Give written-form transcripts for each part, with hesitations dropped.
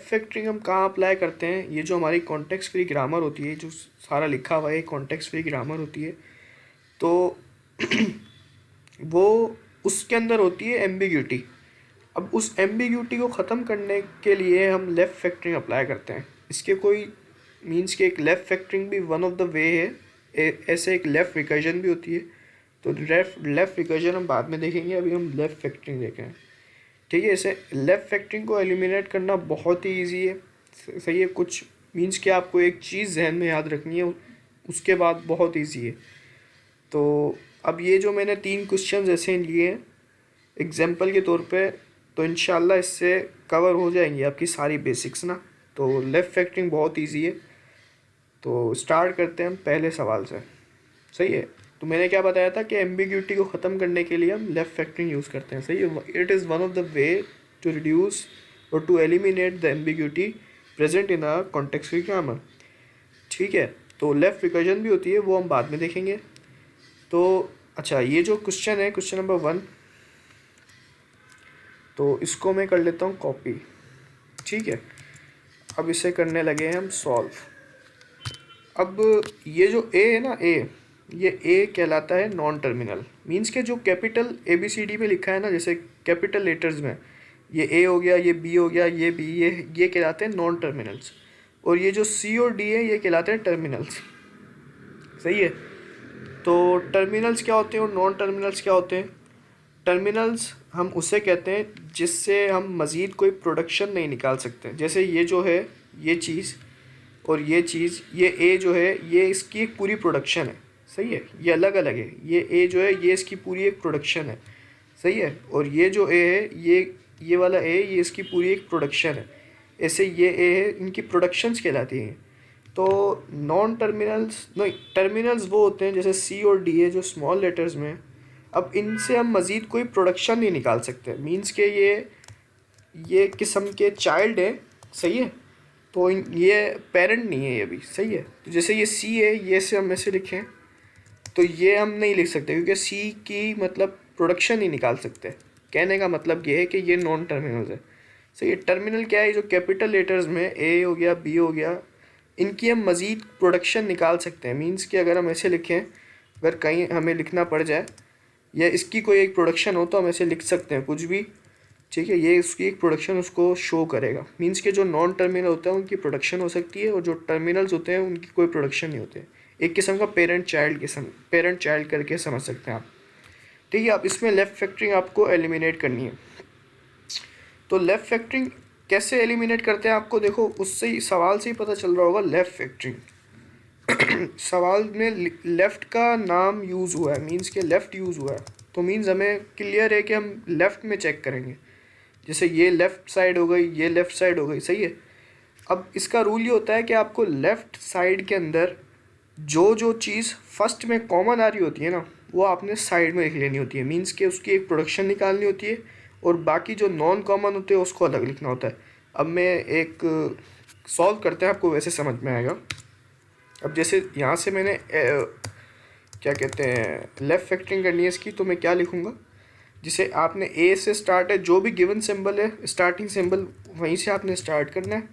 Left factoring हम कहाँ apply करते हैं, ये जो हमारी कॉन्टेक्स्ट फ्री ग्रामर होती है, जो सारा लिखा हुआ है कॉन्टेक्स्ट फ्री ग्रामर होती है, तो वो उसके अंदर होती है एम्बिग्यूटी। अब उस एम्बिग्यूटी को ख़त्म करने के लिए हम लेफ़्ट फैक्टरिंग अप्लाई करते हैं। इसके कोई मीन्स कि एक लेफ़्ट फैक्टरिंग भी वन ऑफ द वे है, ऐसे एक लेफ़्ट रिकर्जन भी होती है। तो लेफ़्ट रिकर्जन हम बाद में देखेंगे, अभी हम लेफ़्ट फैक्टरिंग देख रहे हैं। ठीक है, इसे लेफ़्ट फैक्टरिंग को एलिमिनेट करना बहुत ही ईजी है। सही है, कुछ मीन्स कि आपको एक चीज़ जहन में याद रखनी है, उसके बाद बहुत ईजी है। तो अब ये जो मैंने 3 क्वेश्चंस ऐसे लिए हैं एग्जाम्पल के तौर पे, तो इंशाल्लाह इससे कवर हो जाएंगी आपकी सारी बेसिक्स ना। तो लेफ़्ट फैक्टरिंग बहुत ईजी है। तो स्टार्ट करते हैं हम पहले सवाल से। सही है, तो मैंने क्या बताया था कि एम्बिग्यूटी को ख़त्म करने के लिए हम लेफ़्ट फैक्टरिंग यूज़ करते हैं। सही है, it is one of the way to reduce और to eliminate the ambiguity present in a context free grammar. ठीक है, तो लेफ़्ट रिकर्जन भी होती है, वो हम बाद में देखेंगे। तो अच्छा, ये जो क्वेश्चन है क्वेश्चन नंबर 1, तो इसको मैं कर लेता हूँ कॉपी। ठीक है, अब इसे करने लगे हैं हम सॉल्व। अब ये जो ए है ना, ये ए कहलाता है नॉन टर्मिनल। मीन्स के जो कैपिटल ABCD में लिखा है ना, जैसे कैपिटल लेटर्स में ये ए हो गया, ये बी हो गया, ये बी, ये कहलाते हैं नॉन टर्मिनल्स। और ये जो सी और डी है ये कहलाते हैं टर्मिनल्स। सही है, तो टर्मिनल्स क्या होते हैं और नॉन टर्मिनल्स क्या होते हैं? टर्मिनल्स हम उसे कहते हैं जिससे हम मज़ीद कोई प्रोडक्शन नहीं निकाल सकते। जैसे ये जो है ये चीज़ और ये चीज़, ये ए जो है ये इसकी एक पूरी प्रोडक्शन है। सही है, ये अलग अलग है, ये ए जो है ये इसकी पूरी एक प्रोडक्शन है। सही है, और ये जो ए है ये वाला ए ये इसकी पूरी एक प्रोडक्शन है। ऐसे ये ए है, इनकी प्रोडक्शंस कहलाती हैं। तो नॉन टर्मिनल्स नहीं, टर्मिनल्स वो होते हैं जैसे सी और डी है जो स्मॉल लेटर्स में। अब इनसे हम मज़ीद कोई प्रोडक्शन नहीं निकाल सकते। मीन्स के ये किस्म के चाइल्ड है। सही है, तो ये पेरेंट नहीं है ये भी। सही है, तो जैसे ये सी है, ये से हम ऐसे लिखें तो ये हम नहीं लिख सकते क्योंकि सी की मतलब प्रोडक्शन ही निकाल सकते। कहने का मतलब ये है कि ये नॉन टर्मिनल्स है। सही है, टर्मिनल क्या है? जो कैपिटल लेटर्स में ए हो गया, बी हो गया, इनकी हम मज़ीद प्रोडक्शन निकाल सकते हैं। मीन्स कि अगर हम ऐसे लिखें, अगर कहीं हमें लिखना पड़ जाए या इसकी कोई एक प्रोडक्शन हो तो हम ऐसे लिख सकते हैं कुछ भी। ठीक है, ये उसकी एक प्रोडक्शन उसको शो करेगा। मीन्स के जो नॉन टर्मिनल होता है उनकी प्रोडक्शन हो सकती है और जो टर्मिनल्स होते हैं उनकी कोई प्रोडक्शन नहीं होते। एक किस्म का पेरेंट चाइल्ड करके समझ सकते हैं आप। ठीक है, अब इसमें लेफ़्ट फैक्टरिंग आपको एलिमिनेट करनी है। तो लेफ़्ट फैक्टरिंग कैसे एलिमिनेट करते हैं आपको देखो, उससे ही सवाल से ही पता चल रहा होगा। लेफ़्ट फैक्टरिंग सवाल में लेफ़्ट का नाम यूज़ हुआ है, मीन्स के लेफ़्ट यूज़ हुआ है, तो मीन्स हमें क्लियर है कि हम लेफ़्ट में चेक करेंगे। जैसे ये लेफ़्ट साइड हो गई, ये लेफ़्ट साइड हो गई। सही है, अब इसका रूल ये होता है कि आपको लेफ़्ट साइड के अंदर जो चीज़ फर्स्ट में कॉमन आ रही होती है ना, वो आपने साइड में लिख लेनी होती है। मीन्स के उसकी एक प्रोडक्शन निकालनी होती है और बाकी जो नॉन कॉमन होते हैं उसको अलग लिखना होता है। अब मैं एक सॉल्व करते हैं, आपको वैसे समझ में आएगा। अब जैसे यहाँ से मैंने क्या कहते हैं लेफ़्ट फैक्टरिंग करनी है इसकी, तो मैं क्या लिखूँगा? जिसे आपने ए से स्टार्ट है, जो भी गिवन सिंबल है स्टार्टिंग सिंबल वहीं से आपने स्टार्ट करना है।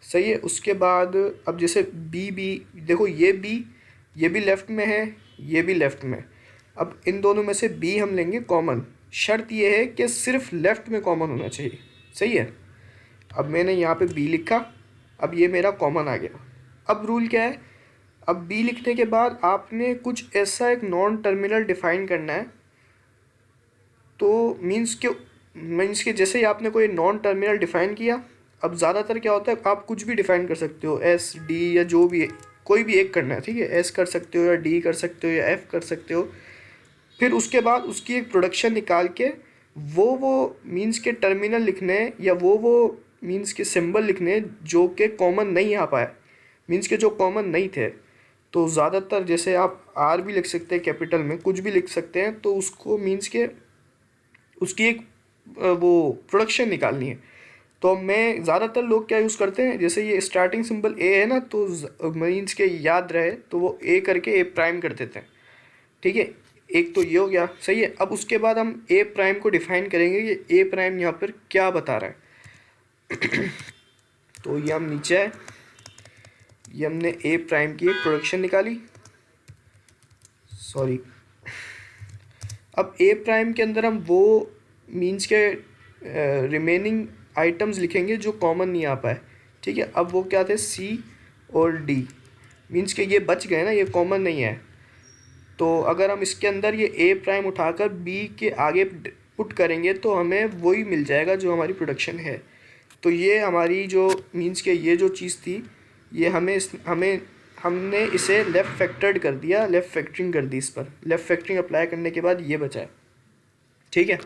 सही है, उसके बाद अब जैसे बी देखो, ये भी लेफ़्ट में है, ये भी लेफ़्ट में। अब इन दोनों में से बी हम लेंगे कॉमन। शर्त ये है कि सिर्फ लेफ़्ट में कॉमन होना चाहिए। सही है, अब मैंने यहाँ पे बी लिखा, अब ये मेरा कॉमन आ गया। अब रूल क्या है? अब बी लिखने के बाद आपने कुछ ऐसा एक नॉन टर्मिनल डिफाइन करना है। तो मीन्स के जैसे ही आपने कोई नॉन टर्मिनल डिफ़ाइन किया, अब ज़्यादातर क्या होता है आप कुछ भी डिफ़ाइन कर सकते हो, एस डी या जो भी है, कोई भी एक करना है। ठीक है, एस कर सकते हो या डी कर सकते हो या एफ़ कर सकते हो। फिर उसके बाद उसकी एक प्रोडक्शन निकाल के वो मीन्स के टर्मिनल लिखने या वो मीन्स के सिंबल लिखने जो कि कॉमन नहीं आ पाए, मीन्स के जो कॉमन नहीं थे। तो ज़्यादातर जैसे आप आर भी लिख सकते हैं, कैपिटल में कुछ भी लिख सकते हैं, तो उसको मीन्स के उसकी एक वो प्रोडक्शन निकालनी है। तो मैं ज़्यादातर लोग क्या यूज़ करते हैं, जैसे ये स्टार्टिंग सिंबल ए है ना, तो मीन्स के याद रहे तो वो ए करके ए प्राइम कर देते हैं। ठीक है, एक तो ये हो गया। सही है, अब उसके बाद हम ए प्राइम को डिफाइन करेंगे कि ए प्राइम यहाँ पर क्या बता रहा है। तो ये हम नीचे आए, ये हमने ए प्राइम की एक प्रोडक्शन निकाली, सॉरी। अब ए प्राइम के अंदर हम वो मीन्स के रिमेनिंग आइटम्स लिखेंगे जो कॉमन नहीं आ पाए, ठीक है। अब वो क्या थे, सी और डी, मीन्स के ये बच गए ना, ये कॉमन नहीं है। तो अगर हम इसके अंदर ये ए प्राइम उठाकर बी के आगे पुट करेंगे तो हमें वही मिल जाएगा जो हमारी प्रोडक्शन है। तो ये हमारी जो मीन्स के ये जो चीज़ थी, ये हमने इसे लेफ़्ट फैक्टर्ड कर दिया, लेफ़्ट फैक्टरिंग कर दी इस पर। लेफ़्ट फैक्टरिंग अप्लाई करने के बाद ये बचा है, ठीक है।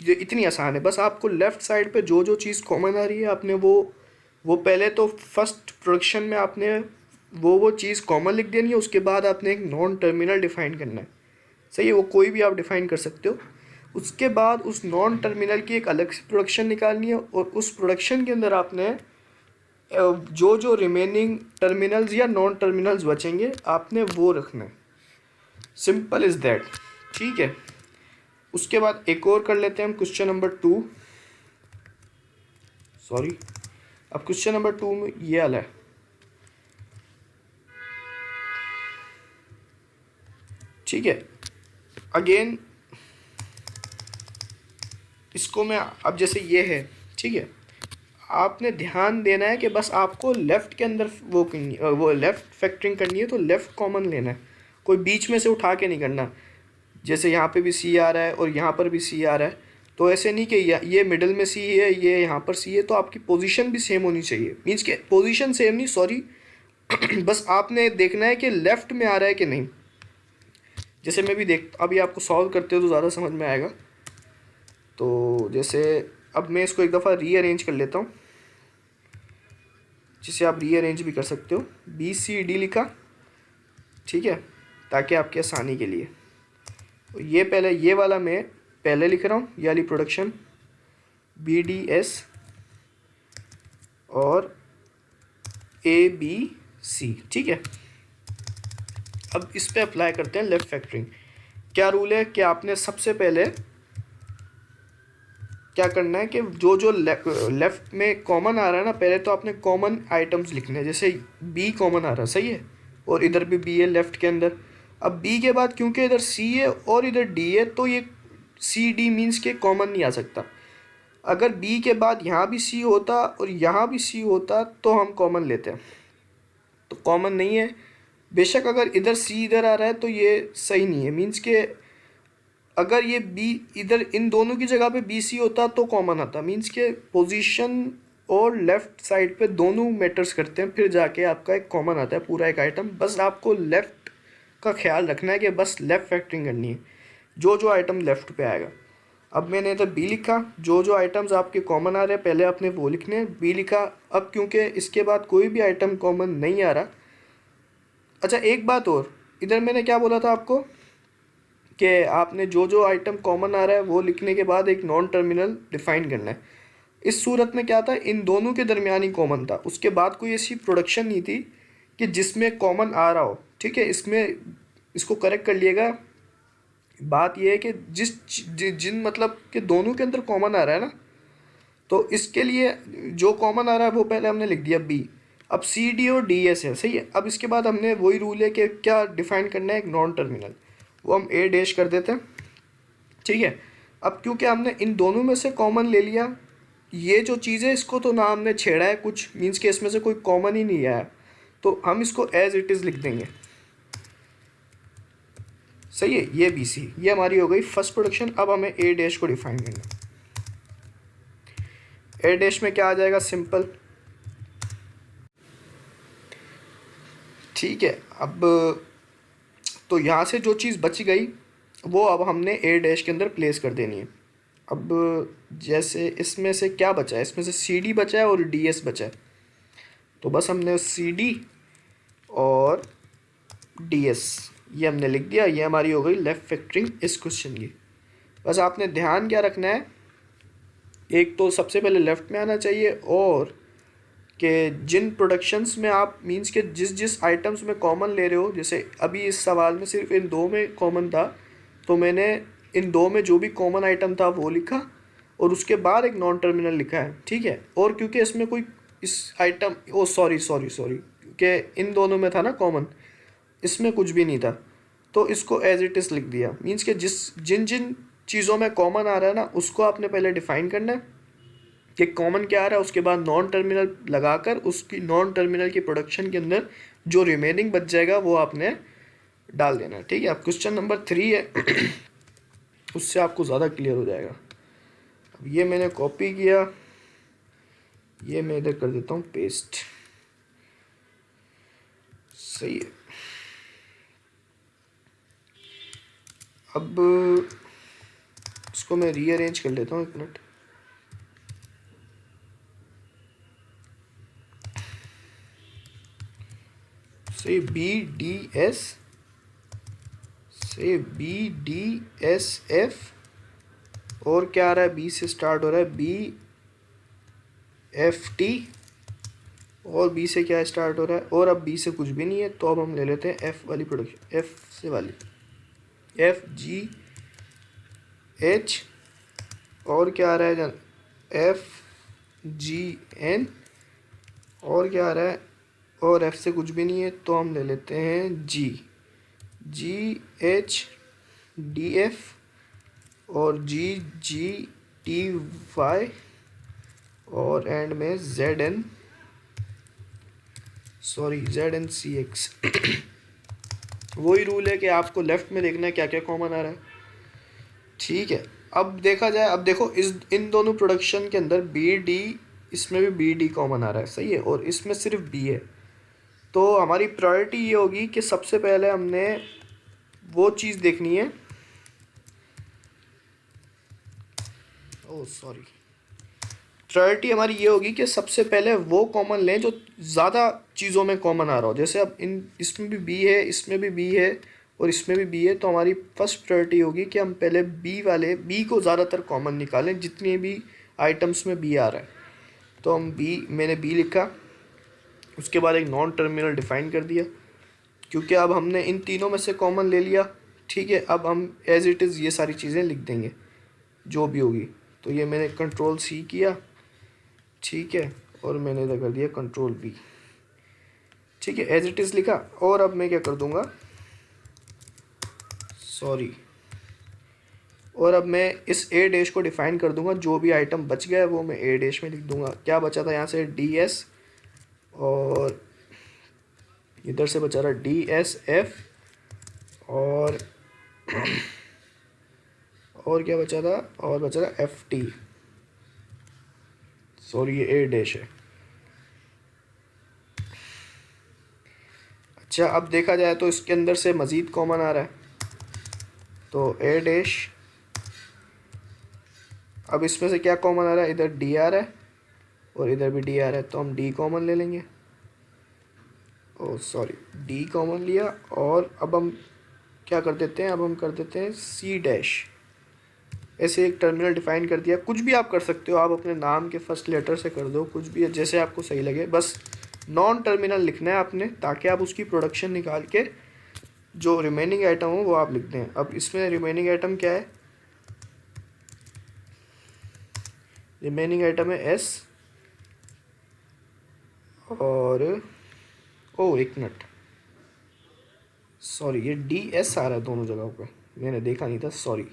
ये इतनी आसान है, बस आपको लेफ़्ट साइड पे जो जो चीज़ कॉमन आ रही है आपने वो पहले तो फर्स्ट प्रोडक्शन में आपने वो चीज़ कॉमन लिख देनी है, उसके बाद आपने एक नॉन टर्मिनल डिफ़ाइन करना है, सही है। वो कोई भी आप डिफ़ाइन कर सकते हो। उसके बाद उस नॉन टर्मिनल की एक अलग से प्रोडक्शन निकालनी है और उस प्रोडक्शन के अंदर आपने जो जो रिमेनिंग टर्मिनल्स या नॉन टर्मिनल्स बचेंगे आपने वो रखना है। सिंपल इज़ दैट, ठीक है। उसके बाद एक और कर लेते हैं हम क्वेश्चन नंबर 2, सॉरी। अब क्वेश्चन नंबर 2 में ये वाला है, ठीक है। अगेन इसको मैं अब जैसे ये है, ठीक है, आपने ध्यान देना है कि बस आपको लेफ़्ट के अंदर वो लेफ़्ट फैक्टरिंग करनी है, तो लेफ़्ट कॉमन लेना है, कोई बीच में से उठा के नहीं करना। जैसे यहाँ पे भी सी आ रहा है और यहाँ पर भी सी आ रहा है, तो ऐसे नहीं कि ये मिडल में सी है, ये यहाँ पर सी है, तो आपकी पोजीशन भी सेम होनी चाहिए। मीन्स के पोजीशन सेम नहीं, सॉरी बस आपने देखना है कि लेफ़्ट में आ रहा है कि नहीं। जैसे मैं भी अभी आपको सॉल्व करते हो तो ज़्यादा समझ में आएगा। तो जैसे अब मैं इसको एक दफ़ा रीअरेंज कर लेता हूँ, जिसे आप रीअरेंज भी कर सकते हो। BCD लिखा, ठीक है, ताकि आपकी आसानी के लिए। ये पहले ये वाला मैं पहले लिख रहा हूँ, ये वाली प्रोडक्शन BDS और ABC, ठीक है। अब इस पे अप्लाई करते हैं लेफ़्ट फैक्टरिंग। क्या रूल है कि आपने सबसे पहले क्या करना है कि जो जो लेफ़्ट में कॉमन आ रहा है ना, पहले तो आपने कॉमन आइटम्स लिखने हैं। जैसे B कॉमन आ रहा है, सही है, और इधर भी B है लेफ़्ट के अंदर। अब B के बाद क्योंकि इधर C है और इधर D है, तो ये CD मीन्स के कॉमन नहीं आ सकता। अगर B के बाद यहाँ भी C होता और यहाँ भी C होता तो हम कॉमन लेते हैं, तो कॉमन नहीं है। बेशक अगर इधर C इधर आ रहा है तो ये सही नहीं है। मीन्स के अगर ये B इधर इन दोनों की जगह पे BC होता तो कॉमन आता। मीन्स के पोजीशन और लेफ़्ट साइड पे दोनों मैटर्स करते हैं, फिर जाके आपका एक कॉमन आता है पूरा एक आइटम। बस आपको लेफ़्ट का ख्याल रखना है कि बस लेफ़्ट फैक्टरिंग करनी है, जो जो आइटम लेफ़्ट पे आएगा। अब मैंने इधर B लिखा, जो जो आइटम्स आपके कॉमन आ रहे हैं पहले आपने वो लिखने हैं, B लिखा। अब क्योंकि इसके बाद कोई भी आइटम कॉमन नहीं आ रहा। अच्छा एक बात और, इधर मैंने क्या बोला था आपको कि आपने जो जो आइटम कॉमन आ रहा है वो लिखने के बाद एक नॉन टर्मिनल डिफ़ाइन करना है। इस सूरत में क्या था, इन दोनों के दरमियान ही कॉमन था, उसके बाद कोई ऐसी प्रोडक्शन नहीं थी कि जिसमें कॉमन आ रहा हो, ठीक है। इसको करेक्ट कर लिएगा। बात यह है कि जिन मतलब कि दोनों के अंदर कॉमन आ रहा है ना, तो इसके लिए जो कॉमन आ रहा है वो पहले हमने लिख दिया B। अब CD और DS है, सही है। अब इसके बाद हमने वही रूल है कि क्या डिफ़ाइन करना है, एक नॉन टर्मिनल, वो हम A डैश कर देते हैं, ठीक है। अब क्योंकि हमने इन दोनों में से कॉमन ले लिया, ये जो चीज़ है इसको तो ना हमने छेड़ा है कुछ, मीन्स के इसमें से कोई कॉमन ही नहीं आया, तो हम इसको एज इट इज़ लिख देंगे, सही है। ये BC, ये हमारी हो गई फर्स्ट प्रोडक्शन। अब हमें A डैश को डिफाइन करना है। A डैश में क्या आ जाएगा, सिंपल, ठीक है। अब तो यहाँ से जो चीज़ बच गई वो अब हमने A डैश के अंदर प्लेस कर देनी है। अब जैसे इसमें से क्या बचा है, इसमें से CD बचा है और DS बचा है, तो बस हमने CD और DS ये हमने लिख दिया। ये हमारी हो गई लेफ़्ट फैक्टरिंग इस क्वेश्चन की। बस आपने ध्यान क्या रखना है, एक तो सबसे पहले लेफ़्ट में आना चाहिए, और कि जिन प्रोडक्शंस में आप मींस के जिस आइटम्स में कॉमन ले रहे हो, जैसे अभी इस सवाल में सिर्फ इन दो में कॉमन था, तो मैंने इन दो में जो भी कॉमन आइटम था वो लिखा और उसके बाद एक नॉन टर्मिनल लिखा है, ठीक है। और क्योंकि इसमें कोई इस आइटम, ओ सॉरी सॉरी सॉरी, कि इन दोनों में था ना कॉमन, इसमें कुछ भी नहीं था, तो इसको एज इट इज़ लिख दिया। मीन्स कि जिन जिन चीज़ों में कॉमन आ रहा है ना, उसको आपने पहले डिफाइन करना है कि कॉमन क्या आ रहा है, उसके बाद नॉन टर्मिनल लगाकर उसकी नॉन टर्मिनल की प्रोडक्शन के अंदर जो रिमेनिंग बच जाएगा वो आपने डाल देना है। ठीक है, अब क्वेश्चन नंबर 3 है, उससे आपको ज़्यादा क्लियर हो जाएगा। अब ये मैंने कॉपी किया, ये मैं इधर कर देता हूँ पेस्ट। सही है। अब इसको मैं रीअरेंज कर लेता हूँ, एक मिनट। से BDS से BDSF, और क्या आ रहा है, बी से स्टार्ट हो रहा है BFT, और बी से क्या स्टार्ट हो रहा है, और अब बी से कुछ भी नहीं है, तो अब हम ले लेते हैं एफ वाली प्रोडक्शन, एफ से वाली FGH, और क्या आ रहा है जान, FGN, और क्या आ रहा है, और एफ से कुछ भी नहीं है, तो हम ले लेते हैं GHDF, और GGTY, और एंड में ZNCX। वही रूल है कि आपको लेफ्ट में देखना है क्या क्या कॉमन आ रहा है। ठीक है, अब देखा जाए, अब देखो इन दोनों प्रोडक्शन के अंदर BD, इसमें भी BD कॉमन आ रहा है, सही है, और इसमें सिर्फ B है। तो हमारी प्रायोरिटी ये होगी कि सबसे पहले हमने वो चीज़ देखनी है, ओह सॉरी, प्रायोरिटी हमारी ये होगी कि सबसे पहले वो कॉमन लें जो ज़्यादा चीज़ों में कॉमन आ रहा हो। जैसे अब इसमें भी B है, इसमें भी B है, और इसमें भी B है, तो हमारी फर्स्ट प्रायोरिटी होगी कि हम पहले B को ज़्यादातर कॉमन निकालें, जितनी भी आइटम्स में B आ रहा है। तो हम मैंने B लिखा, उसके बाद एक नॉन टर्मिनल डिफाइन कर दिया, क्योंकि अब हमने इन तीनों में से कॉमन ले लिया। ठीक है, अब हम एज इट इज़ ये सारी चीज़ें लिख देंगे जो भी होगी। तो ये मैंने Ctrl+C किया, ठीक है, और मैंने इधर कर दिया Ctrl+V। ठीक है, एज इट इज़ लिखा, और अब मैं क्या कर दूंगा, सॉरी, और अब मैं इस A' को डिफाइन कर दूंगा, जो भी आइटम बच गया है वो मैं A' में लिख दूंगा। क्या बचा था यहाँ से, DS, और इधर से बचा रहा DSF, और क्या बचा था, और बचा रहा FT, सॉरी ये A' है। अच्छा, अब देखा जाए तो इसके अंदर से मज़ीद कॉमन आ रहा है, तो A', अब इसमें से क्या कॉमन आ रहा है, इधर D आ रहा है और इधर भी D आ रहा है, तो हम D कॉमन ले लेंगे, ओह सॉरी, D कॉमन लिया, और अब हम क्या कर देते हैं, अब हम कर देते हैं C'। ऐसे एक टर्मिनल डिफाइन कर दिया। कुछ भी आप कर सकते हो, आप अपने नाम के फर्स्ट लेटर से कर दो, कुछ भी जैसे आपको सही लगे, बस नॉन टर्मिनल लिखना है आपने, ताकि आप उसकी प्रोडक्शन निकाल के जो रिमेनिंग आइटम हो वो आप लिख दें। अब इसमें रिमेनिंग आइटम क्या है, रिमेनिंग आइटम है S, और एक मिनट, सॉरी, ये DS आ रहा है दोनों जगहों पे, मैंने देखा नहीं था, सॉरी।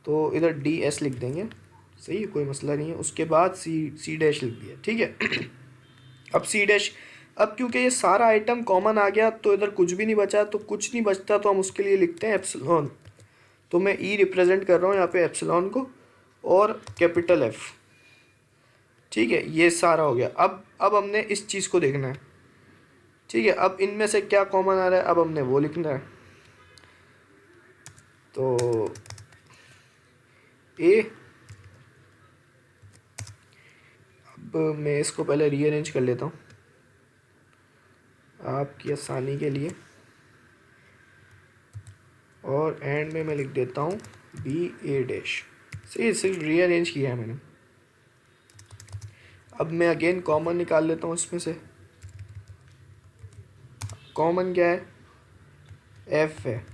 तो इधर DS लिख देंगे, सही है, कोई मसला नहीं है। उसके बाद C' लिख दिया, ठीक है। अब C', अब क्योंकि ये सारा आइटम कॉमन आ गया, तो इधर कुछ भी नहीं बचा, तो कुछ नहीं बचता, तो हम उसके लिए लिखते हैं एप्सिलॉन। तो मैं E रिप्रेजेंट कर रहा हूँ यहाँ पे एप्सिलॉन को, और कैपिटल F। ठीक है, ये सारा हो गया। अब हमने इस चीज़ को देखना है, ठीक है। अब इनमें से क्या कॉमन आ रहा है, अब हमने वो लिखना है। तो A, अब मैं इसको पहले रीअरेंज कर लेता हूँ आपकी आसानी के लिए, और एंड में मैं लिख देता हूँ BA'। सही, सिर्फ रीअरेंज किया है मैंने। अब मैं अगेन कॉमन निकाल लेता हूँ इसमें से। कॉमन क्या है, F है,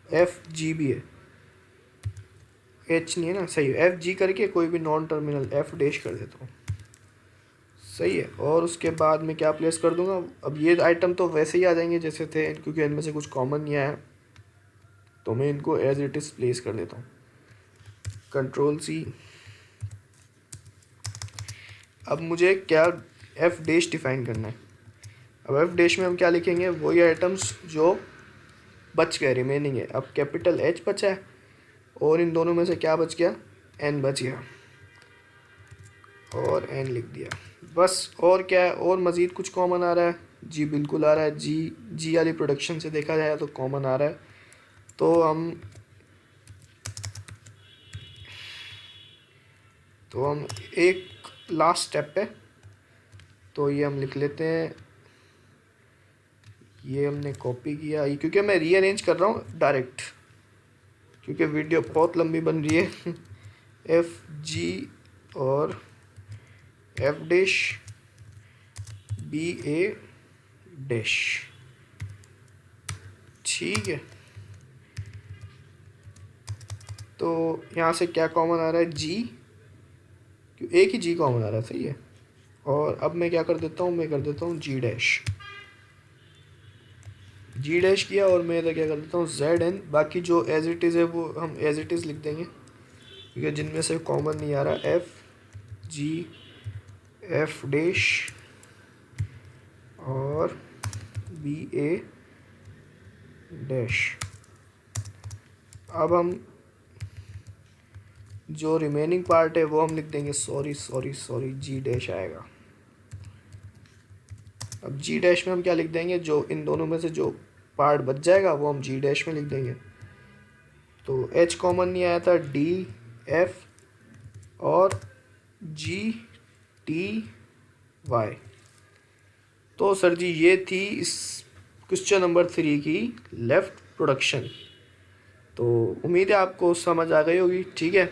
FG भी है, H नहीं है ना, सही है। FG करके कोई भी नॉन टर्मिनल F' कर देता हूँ, सही है। और उसके बाद मैं क्या प्लेस कर दूंगा, अब ये आइटम तो वैसे ही आ जाएंगे जैसे थे, क्योंकि इनमें से कुछ कॉमन नहीं आया, तो मैं इनको एज इट इज़ प्लेस कर देता हूँ। Control C. अब मुझे क्या एफ डैश डिफाइन करना है। अब एफ डैश में हम क्या लिखेंगे, वही आइटम्स जो बच गए, रिमेनिंग है। अब कैपिटल एच बचा है और इन दोनों में से क्या बच गया, एन बच गया, और एन लिख दिया बस। और क्या है, और मज़ीद कुछ कॉमन आ रहा है, जी बिल्कुल आ रहा है। जी वाली प्रोडक्शन से देखा जाए तो कॉमन आ रहा है। तो हम एक लास्ट स्टेप है, तो ये हम लिख लेते हैं, ये हमने कॉपी किया, ये क्योंकि मैं रीअरेंज कर रहा हूँ डायरेक्ट, क्योंकि वीडियो बहुत लंबी बन रही है। एफ जी और एफ डैश बी ए डैश, ठीक है। तो यहाँ से क्या कॉमन आ रहा है, जी, क्यों एक ही जी कॉमन आ रहा है, सही है। और अब मैं क्या कर देता हूँ, मैं कर देता हूँ जी डैश, जी डैश किया, और मैं इधर क्या कर देता हूँ, जेड एन। बाकी जो एज इट इज़ है वो हम एज इट इज़ लिख देंगे, क्योंकि जिनमें से कॉमन नहीं आ रहा। एफ जी एफ डैश और बी ए डैश। अब हम जो रिमेनिंग पार्ट है वो हम लिख देंगे, सॉरी जी डैश आएगा। अब जी डैश में हम क्या लिख देंगे, जो इन दोनों में से जो पार्ट बच जाएगा वो हम जी डैश में लिख देंगे। तो एच कॉमन नहीं आया था, डी एफ और जी टी वाई। तो सर जी ये थी इस क्वेश्चन नंबर 3 की लेफ्ट प्रोडक्शन। तो उम्मीद है आपको समझ आ गई होगी, ठीक है।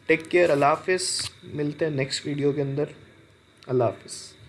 टेक केयर, अल्लाह हाफिज़, मिलते हैं नेक्स्ट वीडियो के अंदर, अल्लाह हाफिज़।